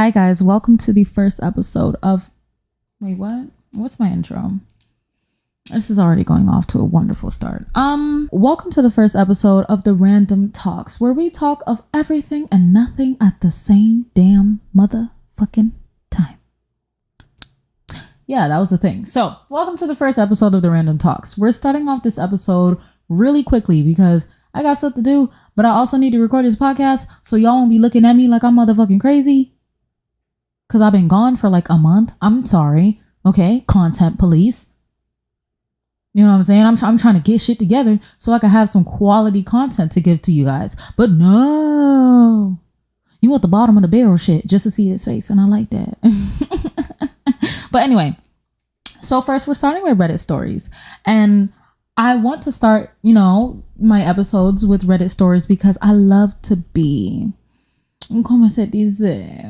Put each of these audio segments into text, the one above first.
Hi guys, welcome to the first episode of wait, what? What's my intro? This is already going off to a wonderful start. Welcome to the first episode of the Random Talks, where we talk of everything and nothing at the same damn motherfucking time. Yeah, that was the thing. So, welcome to the first episode of the Random Talks. We're starting off this episode really quickly because I got stuff to do, but I also need to record this podcast so y'all won't be looking at me like I'm motherfucking crazy. Because I've been gone for like a month. I'm sorry. Okay, content police. You know what I'm saying? I'm trying to get shit together so I can have some quality content to give to you guys. But no. You want the bottom of the barrel shit just to see his face. And I like that. But anyway. So first we're starting with Reddit stories. And I want to start, my episodes with Reddit stories because I love to be... ¿Cómo se dice?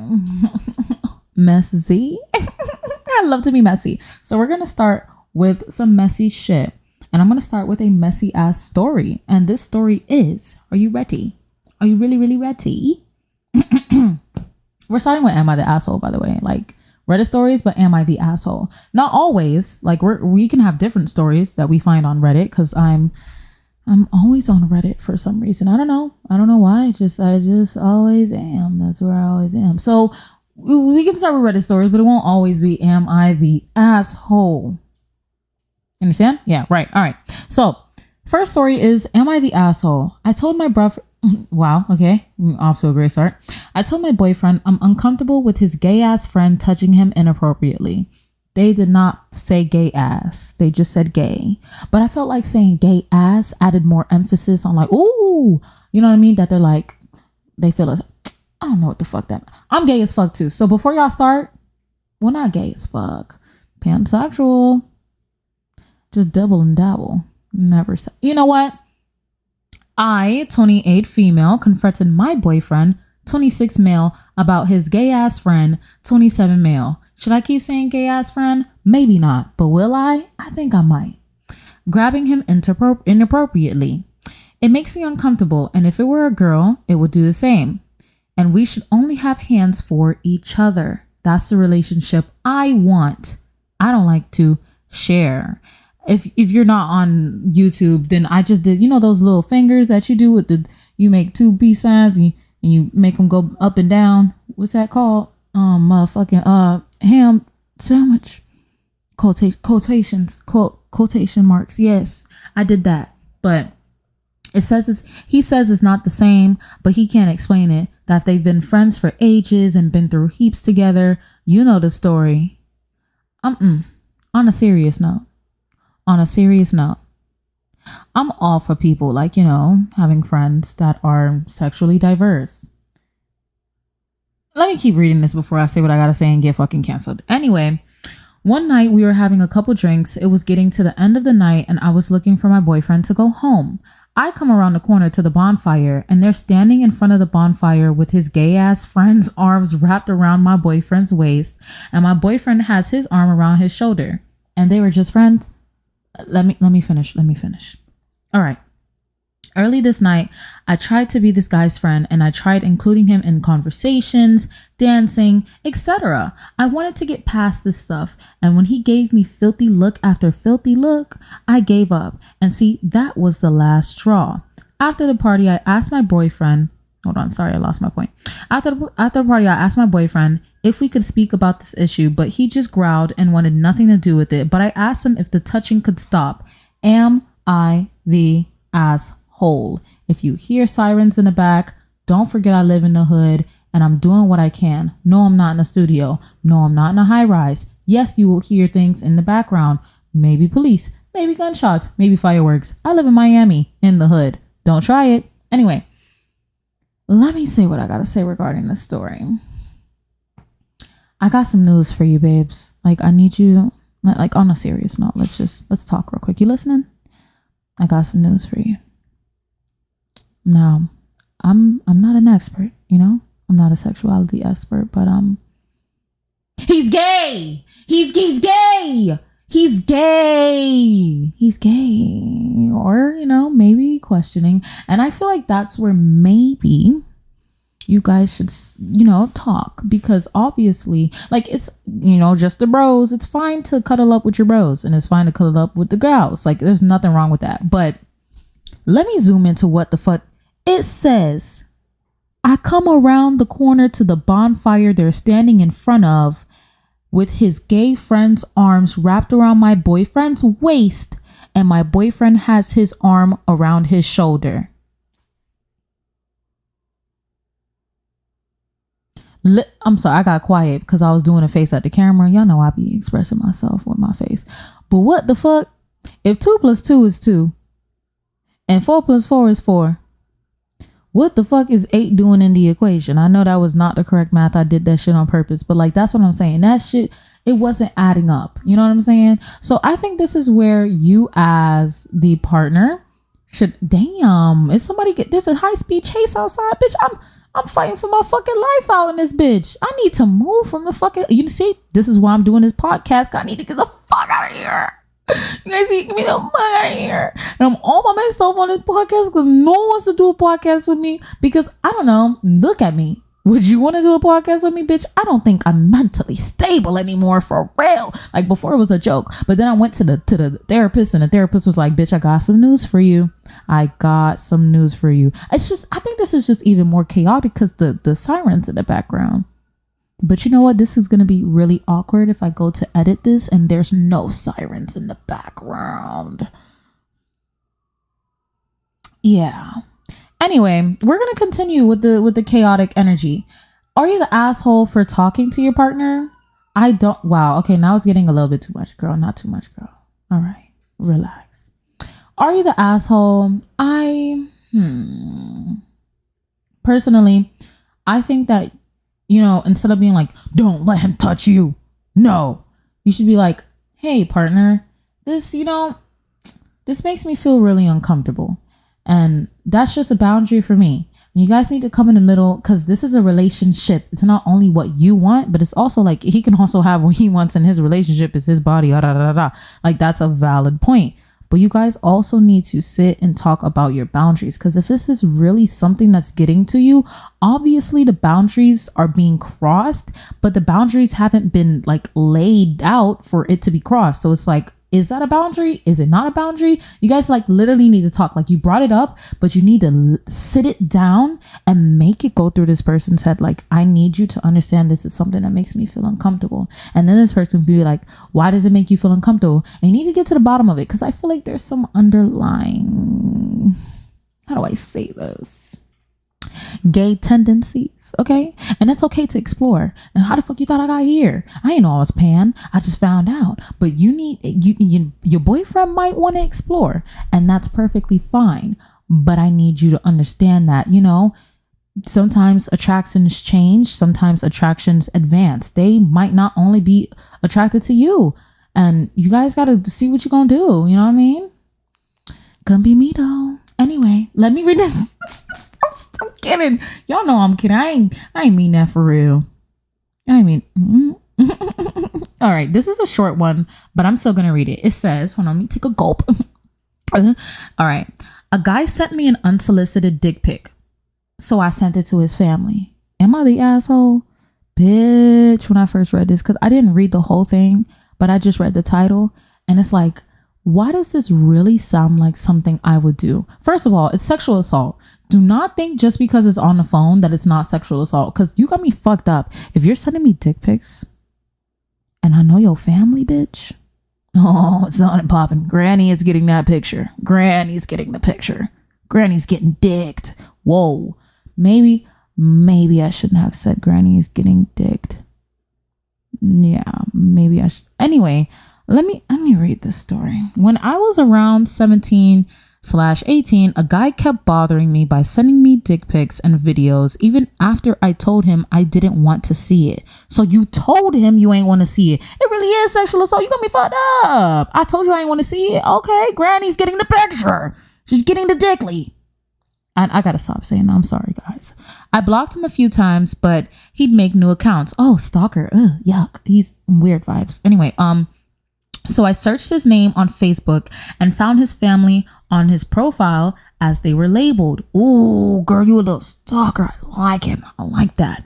Messy. I love to be messy. So we're going to start with some messy shit. And I'm going to start with a messy ass story. And this story is, are you ready? Are you really, really ready? We're starting with Am I the Asshole, by the way. Like Reddit stories, but Am I the Asshole? Not always. Like we can have different stories that we find on Reddit because I'm always on Reddit for some reason. I don't know why. I just always am. That's where I always am. So we can start with Reddit stories, but it won't always be Am I the Asshole? Understand? Yeah, right. All right. So first story is Am I the Asshole? I told my brother. Wow. Okay. Off to a great start. I told my boyfriend I'm uncomfortable with his gay ass friend touching him inappropriately. They did not say gay ass. They just said gay. But I felt like saying gay ass added more emphasis on like, ooh, you know what I mean? That they're like, they feel as, I don't know what the fuck that. I'm gay as fuck too. So before y'all start, well, not gay as fuck. Pansexual. Just double and dabble. Never say. You know what? I, 28 female, confronted my boyfriend, 26 male, about his gay ass friend, 27 male. Should I keep saying gay ass friend? Maybe not, but will I? I think I might. Grabbing him inappropriately. It makes me uncomfortable, and if it were a girl, it would do the same. And we should only have hands for each other. That's the relationship I want. I don't like to share. If you're not on YouTube, then I just did, those little fingers that you do with you make two peace signs and you make them go up and down. What's that called? Motherfucking ham sandwich. Quotation marks. Yes, I did that. But he says it's not the same, but he can't explain it. That if they've been friends for ages and been through heaps together, you know the story. On a serious note, I'm all for people like, having friends that are sexually diverse. Let me keep reading this before I say what I gotta say and get fucking canceled. Anyway, one night we were having a couple drinks. It was getting to the end of the night and I was looking for my boyfriend to go home. I come around the corner to the bonfire and they're standing in front of the bonfire with his gay ass friend's arms wrapped around my boyfriend's waist and my boyfriend has his arm around his shoulder. And they were just friends. Let me finish. All right. Early this night, I tried to be this guy's friend and I tried including him in conversations, dancing, etc. I wanted to get past this stuff. And when he gave me filthy look after filthy look, I gave up. And see, that was the last straw. After the party, I asked my boyfriend, hold on, sorry, I lost my point. After the party, I asked my boyfriend if we could speak about this issue, but he just growled and wanted nothing to do with it. But I asked him if the touching could stop. Am I the asshole? If you hear sirens in the back, don't forget I live in the hood and I'm doing what I can. No, I'm not in a studio. No, I'm not in a high rise. Yes, you will hear things in the background. Maybe police, maybe gunshots, maybe fireworks. I live in Miami, in the hood. Don't try it. Anyway, let me say what I gotta say regarding this story. I got some news for you, babes. Like, I need you, like, on a serious note, let's talk real quick. You listening? I got some news for you. Now, I'm not an expert, I'm not a sexuality expert, but he's gay. He's gay. He's gay. He's gay. Or, maybe questioning. And I feel like that's where maybe you guys should, talk, because obviously, like, it's, just the bros. It's fine to cuddle up with your bros, and it's fine to cuddle up with the gals. Like, there's nothing wrong with that. But let me zoom into what the fuck it says. I come around the corner to the bonfire they're standing in front of with his gay friend's arms wrapped around my boyfriend's waist, and my boyfriend has his arm around his shoulder. I'm sorry, I got quiet because I was doing a face at the camera. Y'all know I be expressing myself with my face. But what the fuck? If 2 + 2 is 2 and 4 + 4 is 4, what the fuck is 8 doing in the equation? I know that was not the correct math. I did that shit on purpose. But like, that's what I'm saying. That shit, it wasn't adding up. You know what I'm saying? So I think this is where you as the partner should, damn, is somebody there's a high-speed chase outside, bitch. I'm fighting for my fucking life out in this bitch. I need to move from the fucking, you see, this is why I'm doing this podcast. I need to get the fuck out of here. You guys see, get me the fuck out of here. And I'm all by myself on this podcast because no one wants to do a podcast with me, because I don't know, look at me. Would you want to do a podcast with me, bitch? I don't think I'm mentally stable anymore, for real. Like, before it was a joke, but then I went to the therapist, and the therapist was like, bitch, I got some news for you. It's just, I think this is just even more chaotic because the sirens in the background. But you know what? This is going to be really awkward if I go to edit this and there's no sirens in the background. Yeah. Anyway, we're going to continue with the chaotic energy. Are you the asshole for talking to your partner? Wow. Okay, now it's getting a little bit too much, girl. Not too much, girl. All right. Relax. Are you the asshole? Personally, I think that, instead of being like, don't let him touch you. No, you should be like, hey, partner, this makes me feel really uncomfortable. And that's just a boundary for me. And you guys need to come in the middle, because this is a relationship. It's not only what you want, but it's also like he can also have what he wants in his relationship. Is his body. Like, that's a valid point. But you guys also need to sit and talk about your boundaries, because if this is really something that's getting to you, obviously the boundaries are being crossed, but the boundaries haven't been like laid out for it to be crossed. So it's like, is that a boundary? Is it not a boundary? You guys like literally need to talk. Like, you brought it up, but you need to sit it down and make it go through this person's head. Like, I need you to understand this is something that makes me feel uncomfortable. And then this person will be like, why does it make you feel uncomfortable? And you need to get to the bottom of it, because I feel like there's some underlying, how do I say this? Gay tendencies, okay? And that's okay to explore. And how the fuck you thought I got here? I ain't know I was pan. I just found out. But your boyfriend might want to explore, and that's perfectly fine. But I need you to understand that, sometimes attractions change, sometimes attractions advance. They might not only be attracted to you, and you guys got to see what you're gonna do. You know what I mean? Gonna be me though. Anyway, let me read this. I'm kidding. Y'all know I'm kidding. I ain't mean that for real. All right, this is a short one, but I'm still gonna read it. It says, hold on, let me take a gulp. All right. A guy sent me an unsolicited dick pic, so I sent it to his family. Am I the asshole? Bitch, when I first read this, because I didn't read the whole thing, but I just read the title, and it's like, why does this really sound like something I would do? First of all, it's sexual assault. Do not think just because it's on the phone that it's not sexual assault, because you got me fucked up. If you're sending me dick pics and I know your family, bitch, oh, it's on and popping. Granny is getting that picture. Granny's getting the picture. Granny's getting dicked. Whoa. Maybe I shouldn't have said Granny is getting dicked. Yeah, maybe I should. Anyway, let me read this story. When I was around 17/18, a guy kept bothering me by sending me dick pics and videos even after I told him I didn't want to see it. So you told him you ain't want to see it. It really is sexual assault. You got me fucked up. I told you I ain't want to see it. Okay, Granny's getting the picture. She's getting the dickly. And I gotta stop saying that. I'm sorry, guys. I blocked him a few times, but he'd make new accounts. Oh, stalker. Ugh, yuck. He's weird vibes. Anyway, so I searched his name on Facebook and found his family on his profile as they were labeled. Ooh, girl, you a little stalker. I like it. I like that.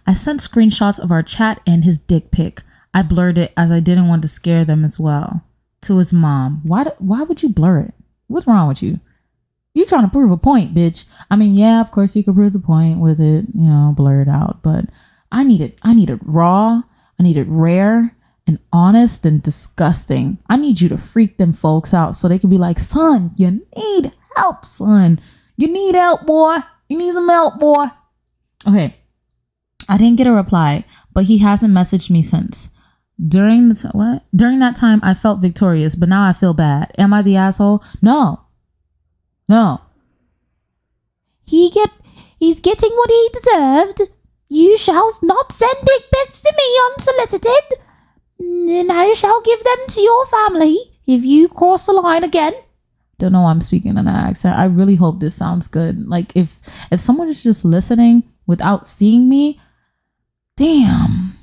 I sent screenshots of our chat and his dick pic. I blurred it as I didn't want to scare them as well. To his mom. Why would you blur it? What's wrong with you? You trying to prove a point, bitch. I mean, yeah, of course you could prove the point with it, blur it out. But I need it raw. I need it rare and honest and disgusting. I need you to freak them folks out so they can be like, son, you need help, son. You need help, boy. You need some help, boy. Okay. I didn't get a reply, but he hasn't messaged me since. During that time, I felt victorious, but now I feel bad. Am I the asshole? No. He's getting what he deserved. You shall not send dick pics to me unsolicited, and I shall give them to your family if you cross the line again. Don't know why I'm speaking in that accent. I really hope this sounds good. Like if someone is just listening without seeing me, damn.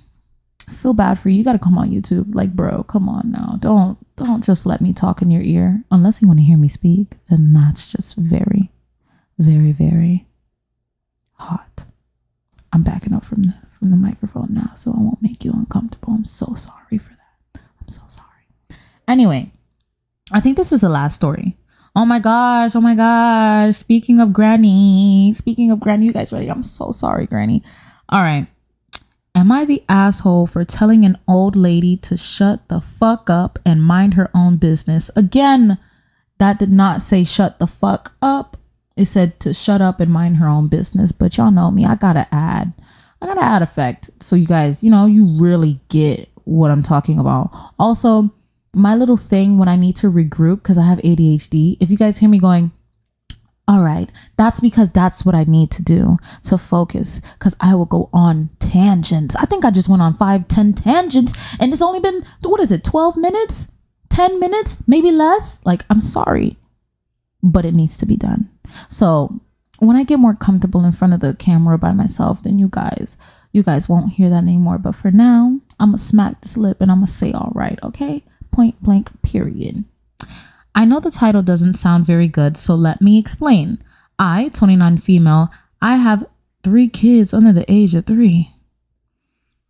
I feel bad for you. You gotta come on YouTube. Like, bro, come on now. Don't just let me talk in your ear. Unless you want to hear me speak, then that's just very, very, very hot. I'm backing up from the microphone now, so I won't make you uncomfortable. I'm so sorry for that. I'm so sorry. Anyway, I think this is the last story. Oh my gosh. Speaking of Granny, you guys ready? I'm so sorry, Granny. All right. Am I the asshole for telling an old lady to shut the fuck up and mind her own business? Again, that did not say shut the fuck up. It said to shut up and mind her own business. But y'all know me. I gotta add effect. So you guys, you really get what I'm talking about. Also, my little thing when I need to regroup, because I have ADHD, if you guys hear me going, all right, that's because that's what I need to do to focus, because I will go on tangents. I think I just went on 5-10 tangents and it's only been, 12 minutes? 10 minutes? Maybe less? Like, I'm sorry, but it needs to be done. So when I get more comfortable in front of the camera by myself, then you guys won't hear that anymore. But for now, I'm going to smack this lip and I'm going to say all right, okay? Point blank, period. I know the title doesn't sound very good, so let me explain. I, 29 female, I have 3 kids under the age of 3.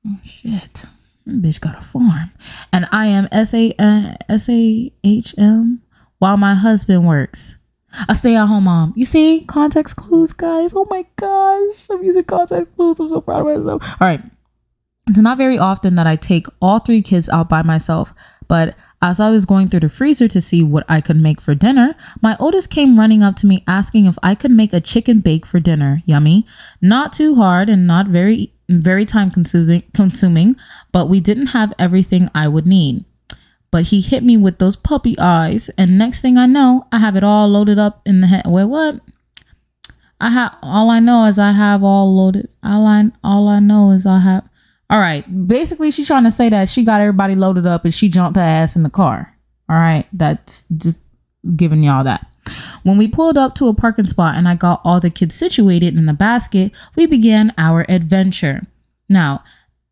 Oh, shit. That bitch got a farm. And I am SAHM while my husband works. A stay-at-home mom. You see? Context clues, guys. Oh my gosh. I'm using context clues. I'm so proud of myself. All right. It's not very often that I take all 3 kids out by myself, but as I was going through the freezer to see what I could make for dinner, my oldest came running up to me asking if I could make a chicken bake for dinner. Yummy. Not too hard and not very, very time consuming, but we didn't have everything I would need. But he hit me with those puppy eyes, and next thing I know, I have it all loaded up in the head. Wait, what? All I know is I have all loaded. All I know is I have. All right. Basically, she's trying to say that she got everybody loaded up and she jumped her ass in the car. All right. That's just giving y'all that. When we pulled up to a parking spot and I got all the kids situated in the basket, we began our adventure. Now,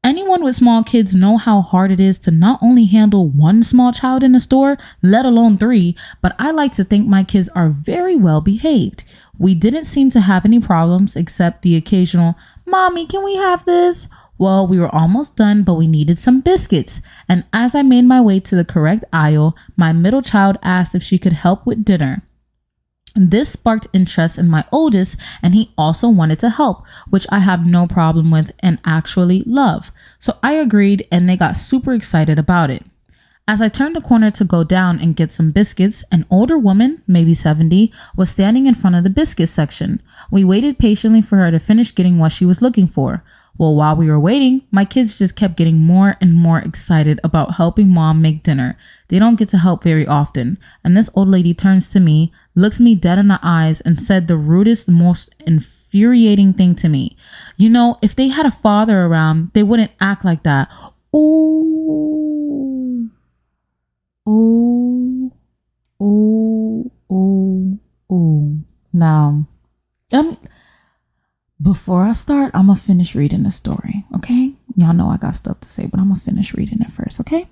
anyone with small kids know how hard it is to not only handle one small child in a store, let alone 3, but I like to think my kids are very well behaved. We didn't seem to have any problems except the occasional, "Mommy, can we have this?" Well, we were almost done, but we needed some biscuits. And as I made my way to the correct aisle, my middle child asked if she could help with dinner. This sparked interest in my oldest, and he also wanted to help, which I have no problem with and actually love. So I agreed, and they got super excited about it. As I turned the corner to go down and get some biscuits, an older woman, maybe 70, was standing in front of the biscuit section. We waited patiently for her to finish getting what she was looking for. Well, while we were waiting, my kids just kept getting more and more excited about helping mom make dinner. They don't get to help very often. And this old lady turns to me, looks me dead in the eyes, and said the rudest, most infuriating thing to me. If they had a father around, they wouldn't act like that. Oh. Now, before I start, I'm going to finish reading the story, okay? Y'all know I got stuff to say, but I'm going to finish reading it first, okay?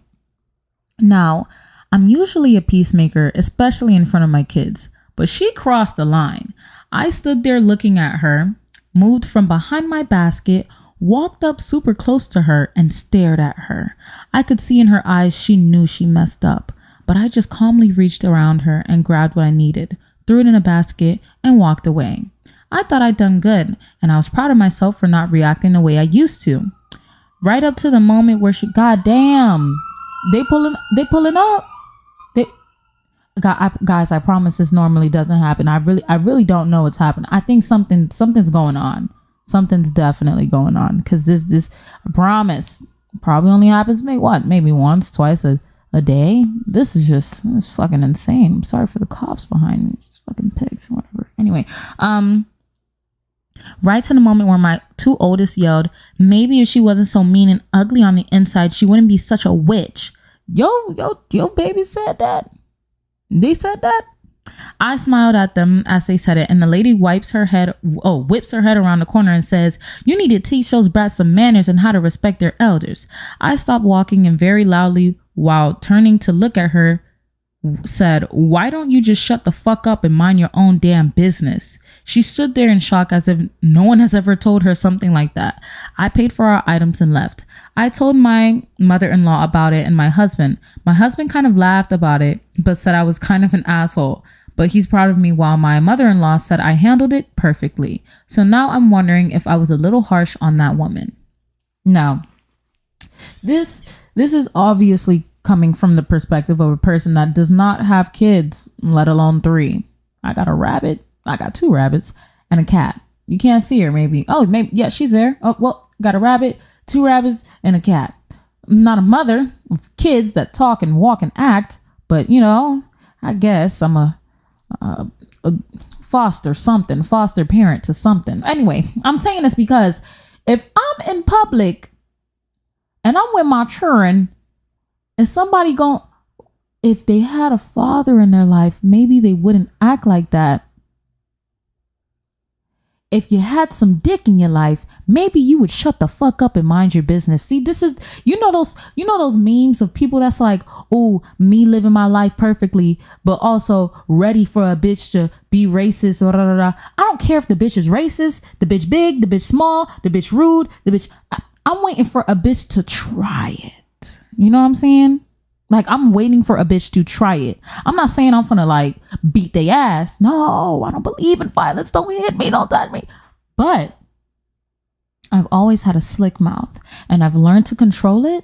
Now, I'm usually a peacemaker, especially in front of my kids, But she crossed the line. I stood there looking at her, moved from behind my basket, walked up super close to her, and stared at her. I could see in her eyes she knew she messed up, but I just calmly reached around her and grabbed what I needed, threw it in a basket, and walked away. I thought I'd done good, and I was proud of myself for not reacting the way I used to. Right up to the moment where she, goddamn, they pulling up. Guys, I promise this normally doesn't happen. I really don't know what's happening. I think something's going on. Something's definitely going on, because this I promise probably only happens maybe once, twice a day. It's fucking insane. I'm sorry for the cops behind me. Just fucking pigs, whatever. Anyway, right to the moment where my two oldest yelled, maybe if she wasn't so mean and ugly on the inside, she wouldn't be such a witch. Yo, baby said that. They said that. I smiled at them as they said it, and the lady whips her head around the corner and says, you need to teach those brats some manners and how to respect their elders. I stopped walking and very loudly, while turning to look at her, said, why don't you just shut the fuck up and mind your own damn business? She stood there in shock as if no one has ever told her something like that. I paid for our items and left. I told my mother-in-law about it and my husband. My husband kind of laughed about it, but said I was kind of an asshole. But he's proud of me, while my mother-in-law said I handled it perfectly. So now I'm wondering if I was a little harsh on that woman. Now, this is obviously coming from the perspective of a person that does not have kids, let alone 3. I got a rabbit. I got 2 rabbits and a cat. You can't see her, maybe. Oh, maybe. Yeah, she's there. Oh, well, got a rabbit, 2 rabbits, and a cat. I'm not a mother of kids that talk and walk and act, but, I guess I'm a foster parent to something. Anyway, I'm saying this because if I'm in public and I'm with my children, and somebody if they had a father in their life, maybe they wouldn't act like that. If you had some dick in your life, maybe you would shut the fuck up and mind your business. See, this is, those memes of people that's like, oh, me living my life perfectly, but also ready for a bitch to be racist or I don't care if the bitch is racist, the bitch big, the bitch small, the bitch rude, I'm waiting for a bitch to try it. You know what I'm saying? Like, I'm waiting for a bitch to try it. I'm not saying I'm gonna beat their ass. No, I don't believe in violence. Don't hit me. Don't touch me. But I've always had a slick mouth and I've learned to control it.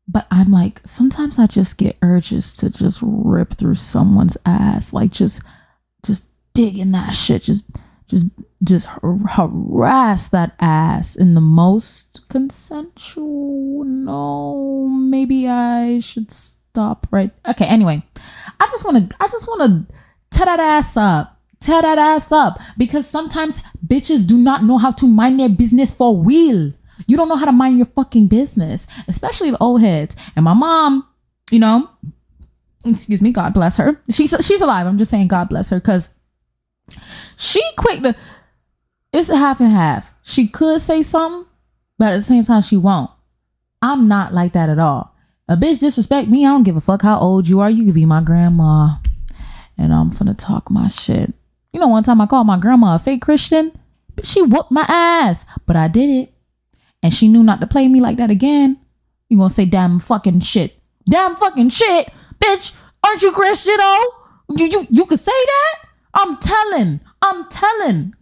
But I'm like, sometimes I just get urges to just rip through someone's ass. Like, just dig in that shit. Just harass that ass in the most consensual. No, maybe I should stop right. Okay, anyway, I just want to tear that ass up because sometimes bitches do not know how to mind their business for real. You don't know how to mind your fucking business, especially the old heads. And my mom, excuse me, God bless her. She's alive. I'm just saying God bless her, because she quick to. It's a half and half. She could say something, but at the same time, she won't. I'm not like that at all. A bitch disrespect me, I don't give a fuck how old you are. You could be my grandma, and I'm finna talk my shit. One time I called my grandma a fake Christian, but she whooped my ass, but I did it. And she knew not to play me like that again. You gonna say damn fucking shit. Damn fucking shit. Bitch, aren't you Christian, oh? You could say that? I'm telling.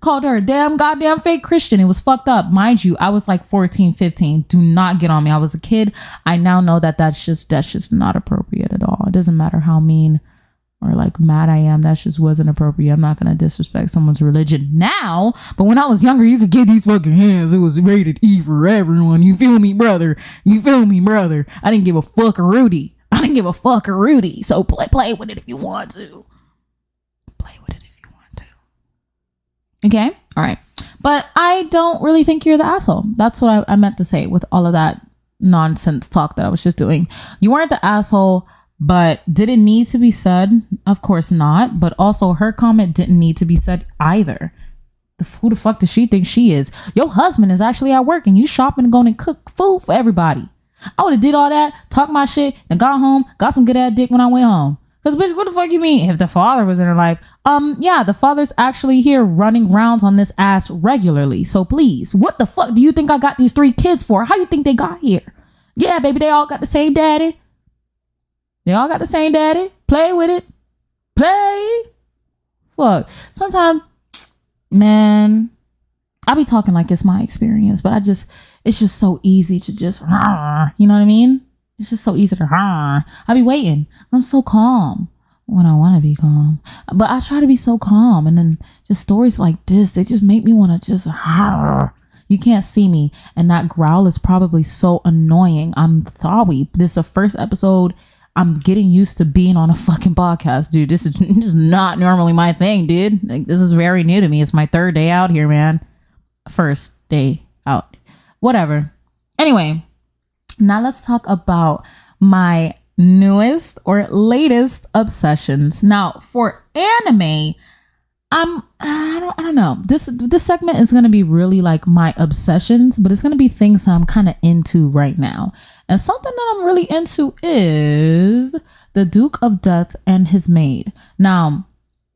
Called her a damn goddamn fake Christian. It was fucked up. Mind you, I was like 14, 15. Do not get on me. I was a kid. I now know that's just not appropriate at all. It doesn't matter how mean or mad I am. That just wasn't appropriate. I'm not going to disrespect someone's religion now. But when I was younger, you could get these fucking hands. It was rated E for everyone. You feel me, brother? I didn't give a fuck a Rudy. So play with it if you want to. Okay. All right. But I don't really think you're the asshole. That's what I meant to say with all of that nonsense talk that I was just doing. You weren't the asshole, but did it need to be said? Of course not. But also her comment didn't need to be said either. Who the fuck does she think she is? Your husband is actually at work and you shopping and going to cook food for everybody. I would have did all that, talk my shit, and got home, got some good ass dick when I went home. Because, bitch, what the fuck you mean if the father was in her life? Yeah, the father's actually here running rounds on this ass regularly. So please, what the fuck do you think I got these 3 kids for? How you think they got here? Yeah, baby, they all got the same daddy. They all got the same daddy. Play with it. Play. Fuck. Sometimes, man, I be talking like it's my experience, but it's just so easy to just, you know what I mean? It's just so easy to, I be waiting. I'm so calm when I want to be calm, but I try to be so calm. And then just stories like this, they just make me want to just, you can't see me. And that growl is probably so annoying. I'm sorry. This is the first episode. I'm getting used to being on a fucking podcast, dude. This is not normally my thing, dude. Like, this is very new to me. It's my 3rd day out here, man. First day out. Whatever. Anyway, now let's talk about my newest or latest obsessions. Now, for anime, I don't know. This segment is going to be really like my obsessions, but it's going to be things that I'm kind of into right now. And something that I'm really into is The Duke of Death and His Maid. Now,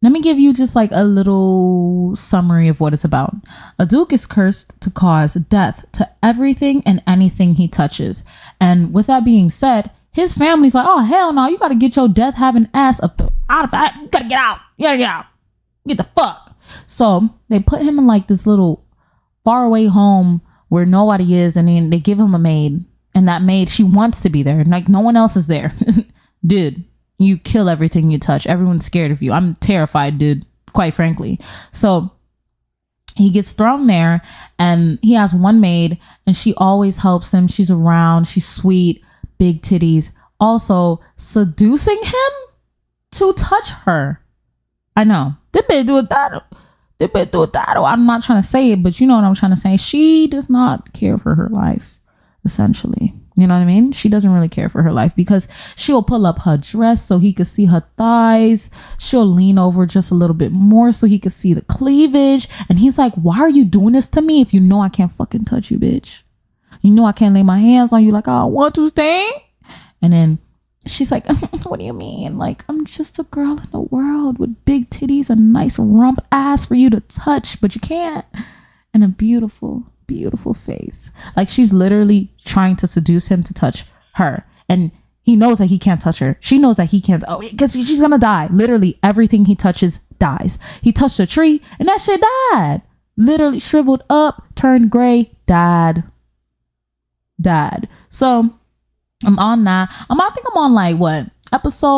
let me give you just like a little summary of what it's about. A duke is cursed to cause death to everything and anything he touches. And with that being said, his family's like, oh, hell no, you got to get your death having ass out of that. You got to get out. You got to get out. Get the fuck. So they put him in like this little faraway home where nobody is. And then they give him a maid. And that maid, she wants to be there. And like no one else is there. Dude. You kill everything you touch. Everyone's scared of you. I'm terrified, dude, quite frankly. So he gets thrown there and he has one maid and she always helps him. She's around. She's sweet, big titties. Also seducing him to touch her. I know. They better do that. I'm not trying to say it, but you know what I'm trying to say. She does not care for her life, essentially. You know what I mean? She doesn't really care for her life because she'll pull up her dress so he could see her thighs. She'll lean over just a little bit more so he could see the cleavage. And he's like, why are you doing this to me if you know I can't fucking touch you, bitch? You know I can't lay my hands on you like I want to stay. And then she's like, what do you mean? Like, I'm just a girl in the world with big titties and nice rump ass for you to touch, but you can't. And a beautiful face. Like, she's literally trying to seduce him to touch her. And he knows that he can't touch her. She knows that he can't. Oh, because she's gonna die. Literally everything he touches dies. He touched a tree and that shit died. Literally shriveled up, turned gray, died. So I'm on that. I think I'm on like what episode?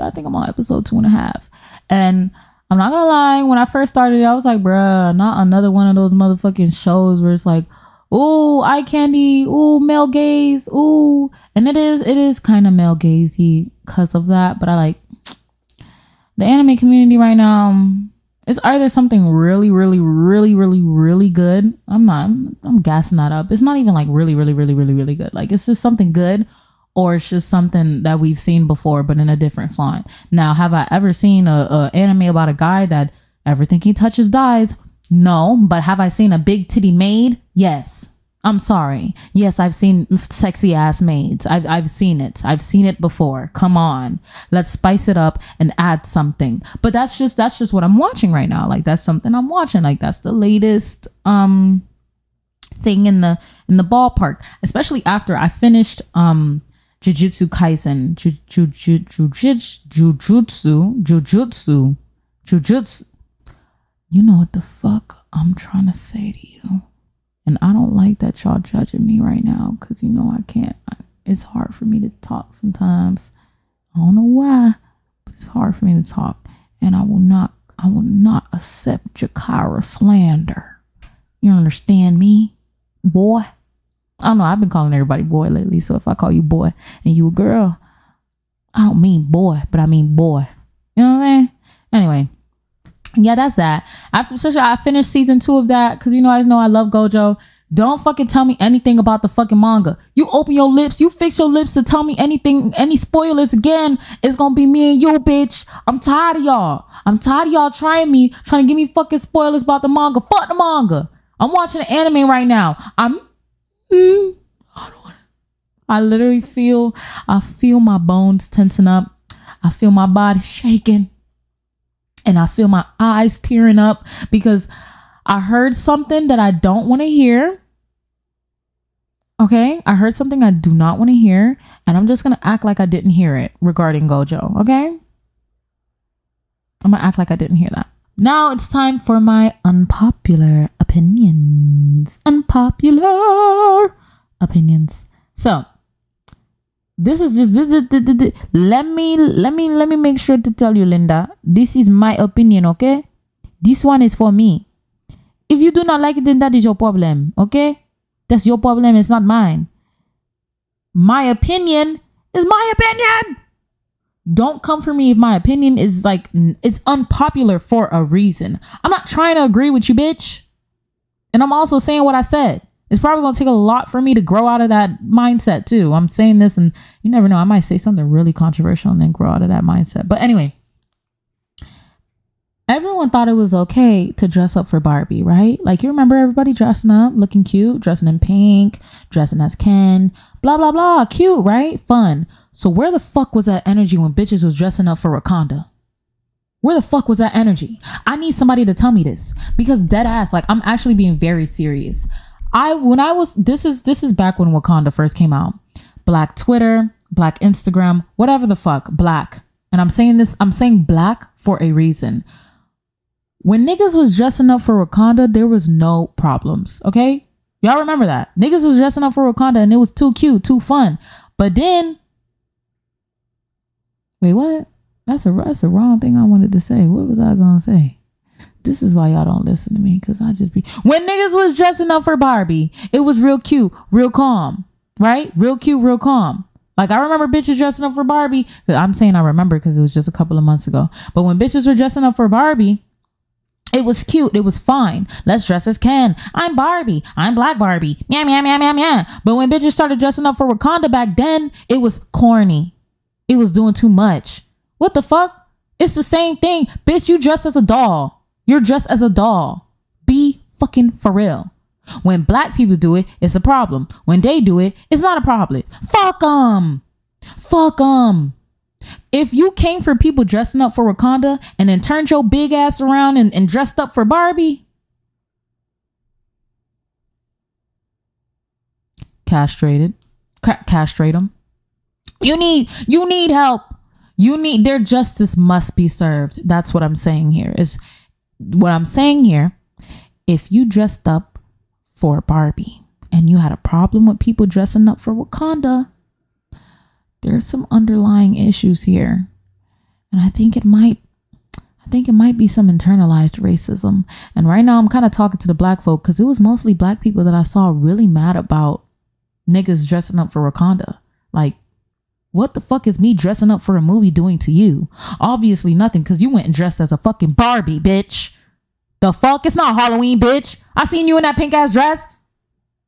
I think I'm on episode 2.5. And I'm not gonna lie, when I first started it, I was like, bruh, not another one of those motherfucking shows where it's like, ooh, eye candy, ooh, male gaze, ooh. And it is kind of male gazy because of that. But I like the anime community right now. It's either something really, really, really, really, really good. I'm gassing that up. It's not even like really, really, really, really, really good. Like, it's just something good. Or it's just something that we've seen before, but in a different font. Now, have I ever seen a anime about a guy that everything he touches dies? No. But have I seen a big titty maid? Yes. I'm sorry. Yes, I've seen sexy ass maids. I've seen it. I've seen it before. Come on. Let's spice it up and add something. But that's just what I'm watching right now. Like, that's something I'm watching. Like, that's the latest thing in the ballpark. Especially after I finished Jujutsu Kaisen, Jujutsu. You know what the fuck I'm trying to say to you. And I don't like that y'all judging me right now because, you know, I can't. It's hard for me to talk sometimes. I don't know why, but it's hard for me to talk. And I will not accept Jakara slander. You understand me, boy? I don't know. I've been calling everybody boy lately. So if I call you boy and you a girl, I don't mean boy, but I mean boy. You know what I'm saying? Anyway, yeah, that's that. Especially I finished season 2 of that because, you know, I know I love Gojo. Don't fucking tell me anything about the fucking manga. You open your lips, you fix your lips to tell me anything, any spoilers again, it's gonna be me and you, bitch. I'm tired of y'all. I'm tired of y'all trying to give me fucking spoilers about the manga. Fuck the manga. I'm watching the anime right now. I don't want to. I feel my bones tensing up. I feel my body shaking. And I feel my eyes tearing up because I heard something that I don't want to hear. Okay, I heard something I do not want to hear, and I'm just going to act like I didn't hear it regarding Gojo, okay? I'm going to act like I didn't hear that. Now it's time for my unpopular opinions. Unpopular opinions. So, this is let me make sure to tell you, Linda, this is my opinion, okay? This one is for me. If you do not like it, then that is your problem, okay? That's your problem. It's not mine. My opinion is my opinion. Don't come for me if my opinion is like, it's unpopular for a reason. I'm not trying to agree with you, bitch. And I'm also saying what I said. It's probably going to take a lot for me to grow out of that mindset too. I'm saying this and you never know. I might say something really controversial and then grow out of that mindset. But anyway, everyone thought it was okay to dress up for Barbie, right? Like, you remember everybody dressing up, looking cute, dressing in pink, dressing as Ken, blah, blah, blah. Cute, right? Fun. So where the fuck was that energy when bitches was dressing up for Wakanda? Where the fuck was that energy? I need somebody to tell me this, because dead ass, like, I'm actually being very serious. This is back when Wakanda first came out. Black Twitter, Black Instagram, whatever the fuck, Black. And I'm saying Black for a reason. When niggas was dressing up for Wakanda, there was no problems, okay? Y'all remember that. Niggas was dressing up for Wakanda and it was too cute, too fun. But then, wait, what? That's a wrong thing I wanted to say. What was I gonna say? This is why y'all don't listen to me, because I just be... When niggas was dressing up for Barbie, it was real cute, real calm, right? Real cute, real calm. Like, I remember bitches dressing up for Barbie. I'm saying I remember because it was just a couple of months ago. But when bitches were dressing up for Barbie, it was cute. It was fine. Let's dress as Ken. I'm Barbie. I'm Black Barbie. Meow, meow, meow, meow, meow. But when bitches started dressing up for Wakanda back then, it was corny. It was doing too much. What the fuck? It's the same thing. Bitch, you dress as a doll. You're dressed as a doll. Be fucking for real. When black people do it, it's a problem. When they do it, it's not a problem. Fuck them. Fuck them. If you came for people dressing up for Wakanda and then turned your big ass around and dressed up for Barbie, castrate them. You need help. Their justice must be served. That's what I'm saying here. If you dressed up for Barbie and you had a problem with people dressing up for Wakanda, there's some underlying issues here. And I think it might be some internalized racism. And right now I'm kind of talking to the black folk, because it was mostly black people that I saw really mad about niggas dressing up for Wakanda. Like, what the fuck is me dressing up for a movie doing to you? Obviously nothing, because you went and dressed as a fucking Barbie, bitch. The fuck? It's not Halloween, bitch. I seen you in that pink ass dress.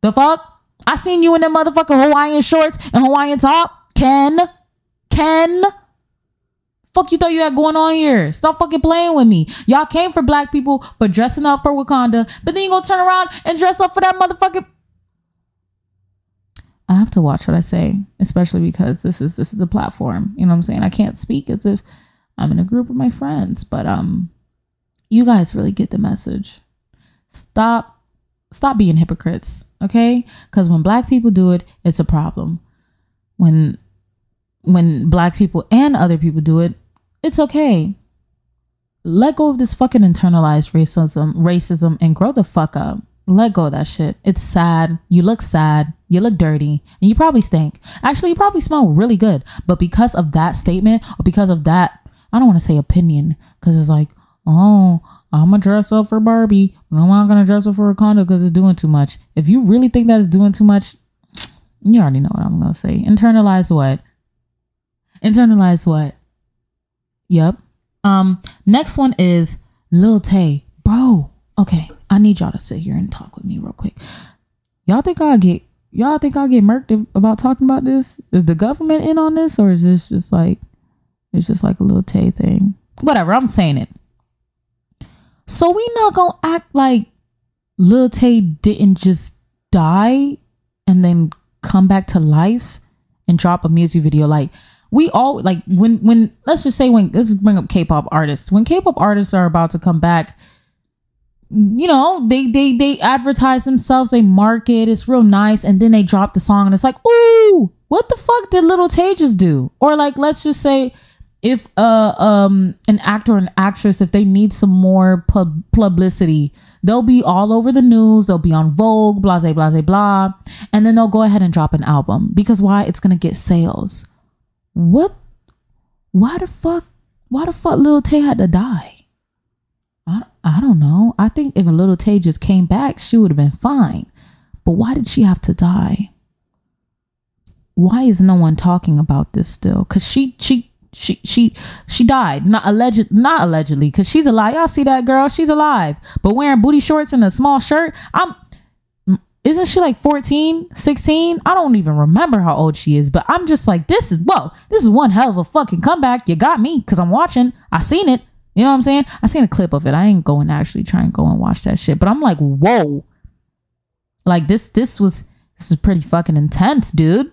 The fuck? I seen you in that motherfucking Hawaiian shorts and Hawaiian top. Ken. Fuck you thought you had going on here? Stop fucking playing with me. Y'all came for black people for dressing up for Wakanda, but then you gonna turn around and dress up for that motherfucking... I have to watch what I say, especially because this is a platform. You know what I'm saying? I can't speak as if I'm in a group with my friends, but you guys really get the message. Stop being hypocrites, okay? Because when black people do it, it's a problem. When black people and other people do it, it's okay. Let go of this fucking internalized racism and grow the fuck up. Let go of that shit. It's sad. You look sad. You look dirty. And you probably stink. Actually, you probably smell really good. But because of that statement, or because of that, I don't want to say opinion, because it's like, oh, I'm going to dress up for Barbie, but I'm not going to dress up for Wakanda because it's doing too much. If you really think that it's doing too much, you already know what I'm going to say. Internalize what? Yep. Next one is Lil Tay. Bro, okay. I need y'all to sit here and talk with me real quick. Y'all think I'll get murked about talking about this? Is the government in on this, or is this just like, it's just like a Lil Tay thing? Whatever, I'm saying it. So we not gonna act like Lil Tay didn't just die and then come back to life and drop a music video. Like we all like when let's just say when let's bring up K-pop artists. When K-pop artists are about to come back, they advertise themselves, they market, it's real nice, and then they drop the song and it's like, ooh, what the fuck did Little Tay just do? Or like, let's just say if an actor or an actress, if they need some more publicity, they'll be all over the news, they'll be on Vogue, blah blah blah blah, and then they'll go ahead and drop an album because why? It's gonna get sales. What? Why the fuck Lil Tay had to die? I don't know. I think if Lil Tay just came back, she would have been fine. But why did she have to die? Why is no one talking about this still? Cause she died. Not allegedly, cause she's alive. Y'all see that girl? She's alive. But wearing booty shorts and a small shirt. Isn't she like 14, 16? I don't even remember how old she is, but I'm just like, this is one hell of a fucking comeback. You got me, because I'm watching. I seen it. You know what I'm saying? I seen a clip of it. I ain't going to actually try and go and watch that shit, but I'm like, whoa. Like this is pretty fucking intense, dude.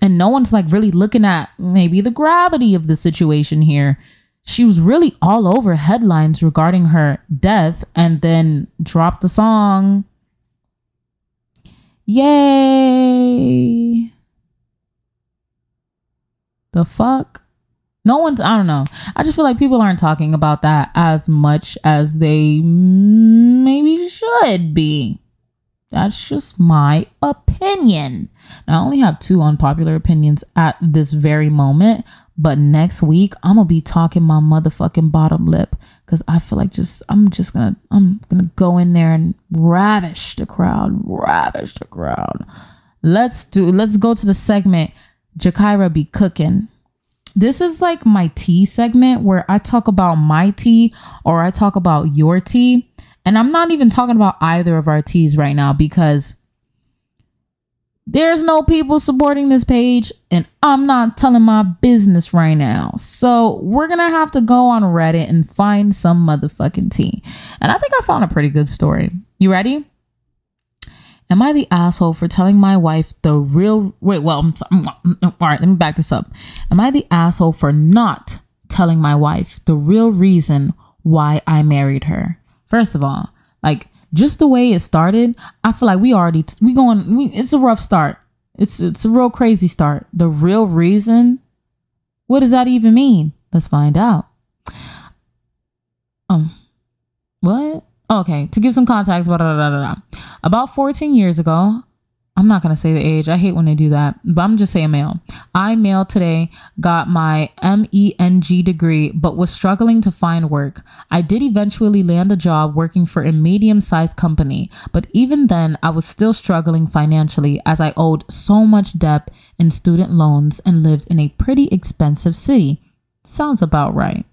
And no one's like really looking at maybe the gravity of the situation here. She was really all over headlines regarding her death and then dropped the song. Yay. The fuck? I don't know. I just feel like people aren't talking about that as much as they maybe should be. That's just my opinion. Now, I only have 2 unpopular opinions at this very moment, but next week I'm gonna be talking my motherfucking bottom lip because I feel like I'm gonna go in there and ravish the crowd. Let's go to the segment Jakira be cooking. This is like my tea segment where I talk about my tea or I talk about your tea. And I'm not even talking about either of our teas right now because there's no people supporting this page and I'm not telling my business right now. So we're going to have to go on Reddit and find some motherfucking tea. And I think I found a pretty good story. You ready? Am I the asshole for telling my wife the real... all right, let me back this up. Am I the asshole for not telling my wife the real reason why I married her? First of all, like, just the way it started, I feel like it's a rough start. It's a real crazy start. The real reason? What does that even mean? Let's find out. What? Okay, to give some context, about 14 years ago, I'm not going to say the age. I hate when they do that, but I'm just saying male. I, male today, got my MEng degree, but was struggling to find work. I did eventually land a job working for a medium-sized company, but even then, I was still struggling financially as I owed so much debt in student loans and lived in a pretty expensive city. Sounds about right.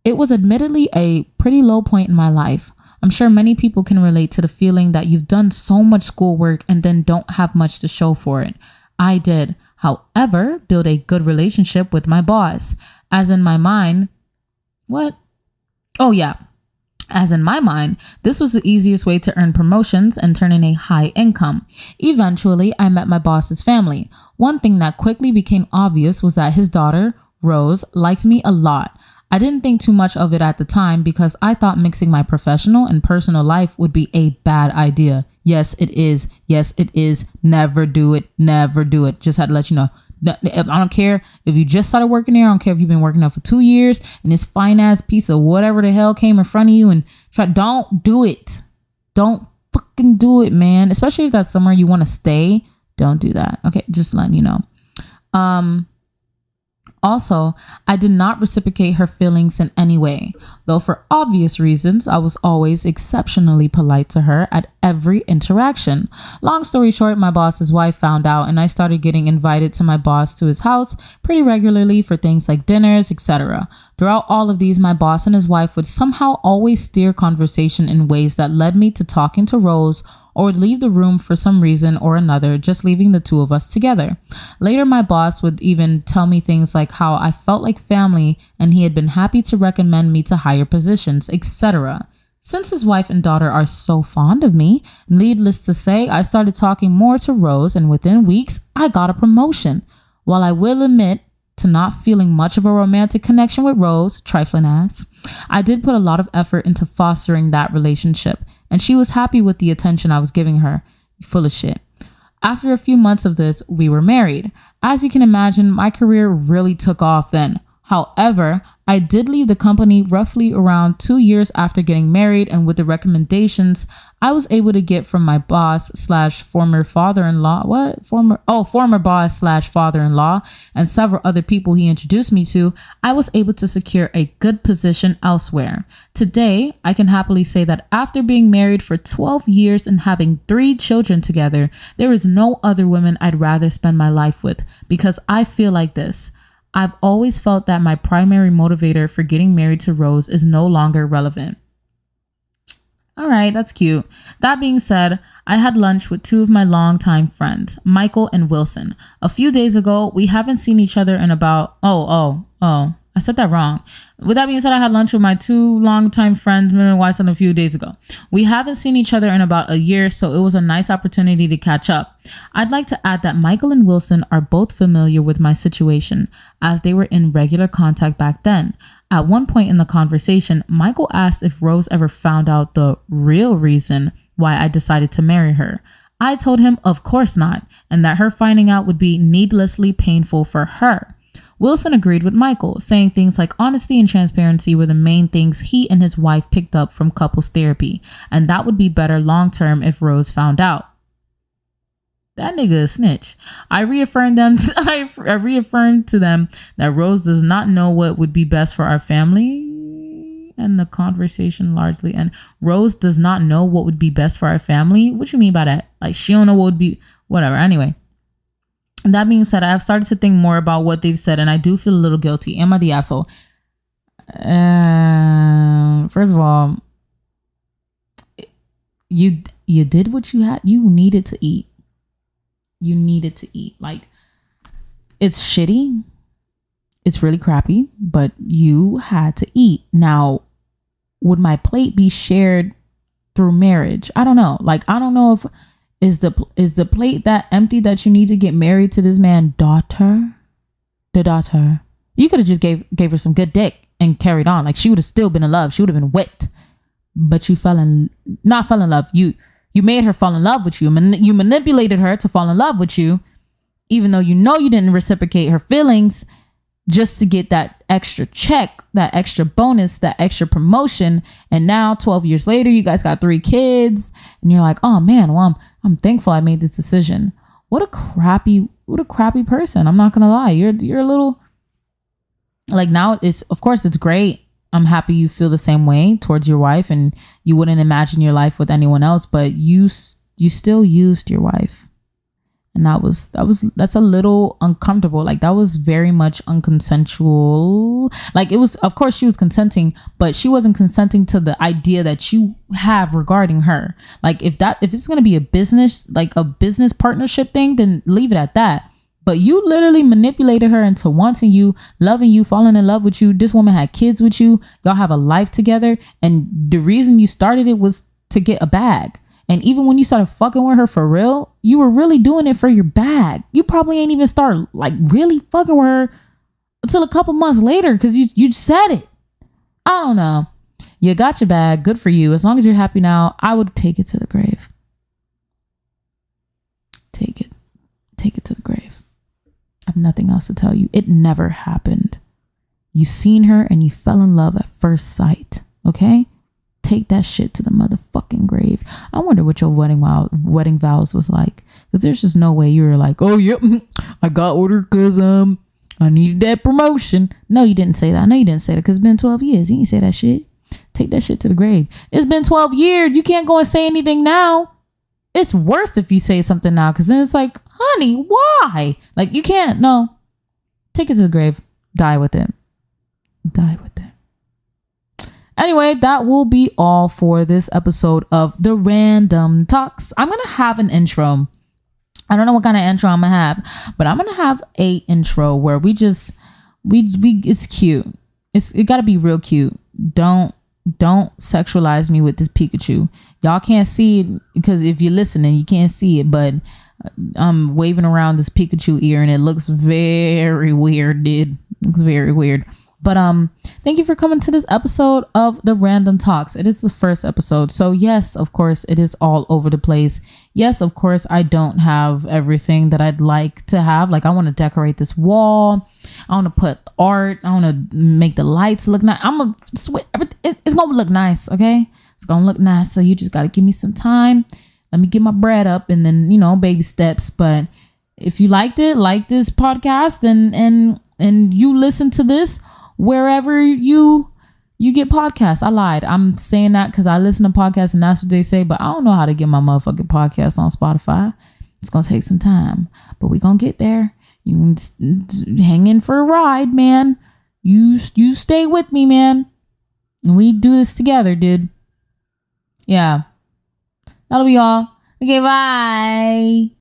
It was admittedly a pretty low point in my life. I'm sure many people can relate to the feeling that you've done so much schoolwork and then don't have much to show for it. I did, however, build a good relationship with my boss. As in my mind, this was the easiest way to earn promotions and turn in a high income. Eventually, I met my boss's family. One thing that quickly became obvious was that his daughter, Rose, liked me a lot. I didn't think too much of it at the time because I thought mixing my professional and personal life would be a bad idea. Yes, it is. Never do it. Just had to let you know. I don't care if you just started working there. I don't care if you've been working there for 2 years and this fine ass piece of whatever the hell came in front of you and don't do it. Don't fucking do it, man. Especially if that's somewhere you want to stay. Don't do that. Okay, just letting you know. Also, I did not reciprocate her feelings in any way, though for obvious reasons, I was always exceptionally polite to her at every interaction. Long story short, my boss's wife found out and I started getting invited to my boss to his house pretty regularly for things like dinners, etc. Throughout all of these, my boss and his wife would somehow always steer conversation in ways that led me to talking to Rose or would leave the room for some reason or another, just leaving the two of us together. Later, my boss would even tell me things like how I felt like family and he had been happy to recommend me to higher positions, etc. Since his wife and daughter are so fond of me, needless to say, I started talking more to Rose and within weeks, I got a promotion. While I will admit to not feeling much of a romantic connection with Rose, trifling ass, I did put a lot of effort into fostering that relationship, and she was happy with the attention I was giving her. You full of shit. After a few months of this, we were married. As you can imagine, my career really took off then. However, I did leave the company roughly around 2 years after getting married, and with the recommendations I was able to get from my boss slash former father-in-law, former boss slash father-in-law, and several other people he introduced me to, I was able to secure a good position elsewhere. Today, I can happily say that after being married for 12 years and having 3 children together, there is no other woman I'd rather spend my life with, because I feel like this. I've always felt that my primary motivator for getting married to Rose is no longer relevant. All right, that's cute. That being said, I had lunch with 2 of my longtime friends, Michael and Wilson. A few days ago, we haven't seen each other in about, I said that wrong. With that being said, I had lunch with my 2 longtime friends, Miriam Whiteson, a few days ago. We haven't seen each other in about a year, so it was a nice opportunity to catch up. I'd like to add that Michael and Wilson are both familiar with my situation, as they were in regular contact back then. At one point in the conversation, Michael asked if Rose ever found out the real reason why I decided to marry her. I told him of course not, and that her finding out would be needlessly painful for her. Wilson agreed with Michael, saying things like honesty and transparency were the main things he and his wife picked up from couples therapy, and that would be better long term if Rose found out. That nigga a snitch. I reaffirmed to them that Rose does not know what would be best for our family, and the conversation largely. And Rose does not know what would be best for our family. What you mean by that? Like she don't know what would be whatever. Anyway, that being said, I have started to think more about what they've said, and I do feel a little guilty. Am I the asshole? First of all, you did what you had. You needed to eat. You needed to eat. Like, it's shitty. It's really crappy, but you had to eat. Now, would my plate be shared through marriage? I don't know. Like, I don't know if is the plate that empty that you need to get married to this man's daughter? The daughter. You could have just gave her some good dick and carried on. Like, she would have still been in love. She would have been whipped. But you not fell in love. You made her fall in love with you. You manipulated her to fall in love with you, even though you know you didn't reciprocate her feelings, just to get that extra check, that extra bonus, that extra promotion. And now 12 years later, you guys got 3 kids and you're like, oh man, well, I'm thankful I made this decision. What a crappy person. I'm not going to lie. You're a little like, now of course it's great. I'm happy you feel the same way towards your wife and you wouldn't imagine your life with anyone else, but you still used your wife. And that's a little uncomfortable. Like, that was very much unconsensual. Like, it was, of course she was consenting, but she wasn't consenting to the idea that you have regarding her. Like, if it's going to be a business partnership thing, then leave it at that. But you literally manipulated her into wanting you, loving you, falling in love with you. This woman had kids with you. Y'all have a life together. And the reason you started it was to get a bag. And even when you started fucking with her for real, you were really doing it for your bag. You probably ain't even start like really fucking with her until a couple months later because you said it. I don't know. You got your bag. Good for you. As long as you're happy now, I would take it to the grave. Take it to the grave. I have nothing else to tell you. It never happened. You seen her and you fell in love at first sight. Okay? Take that shit to the motherfucking grave. I wonder what your wedding vows was like. Because there's just no way you were like, oh, yep, I got ordered because I needed that promotion. No, you didn't say that. I know you didn't say that because it's been 12 years. You didn't say that shit. Take that shit to the grave. It's been 12 years. You can't go and say anything now. It's worse if you say something now because then it's like, honey, why? Like, you can't. No. Take it to the grave. Die with it. Die with it. Anyway, that will be all for this episode of The Random Talks. I'm going to have an intro. I don't know what kind of intro I'm going to have, but I'm going to have a intro where we it's cute. It got to be real cute. Don't sexualize me with this Pikachu. Y'all can't see it because if you're listening, you can't see it, but waving around this Pikachu ear, and it looks very weird, dude. It looks very weird. But thank you for coming to this episode of the Random Talks. It is the first episode. So yes, of course, it is all over the place. Yes, of course, I don't have everything that I'd like to have. Like, I want to decorate this wall. I want to put art. I want to make the lights look nice. It's going to look nice, okay? It's going to look nice. So you just got to give me some time. Let me get my bread up, and then, baby steps. But if you liked it, like this podcast, and you listen to this wherever you get podcasts. I lied. I'm saying that because I listen to podcasts and that's what they say, but I don't know how to get my motherfucking podcast on Spotify. It's gonna take some time, but we gonna get there. You can just hang in for a ride, man. You stay with me, man, and we do this together, dude. Yeah, that'll be all. Okay, bye.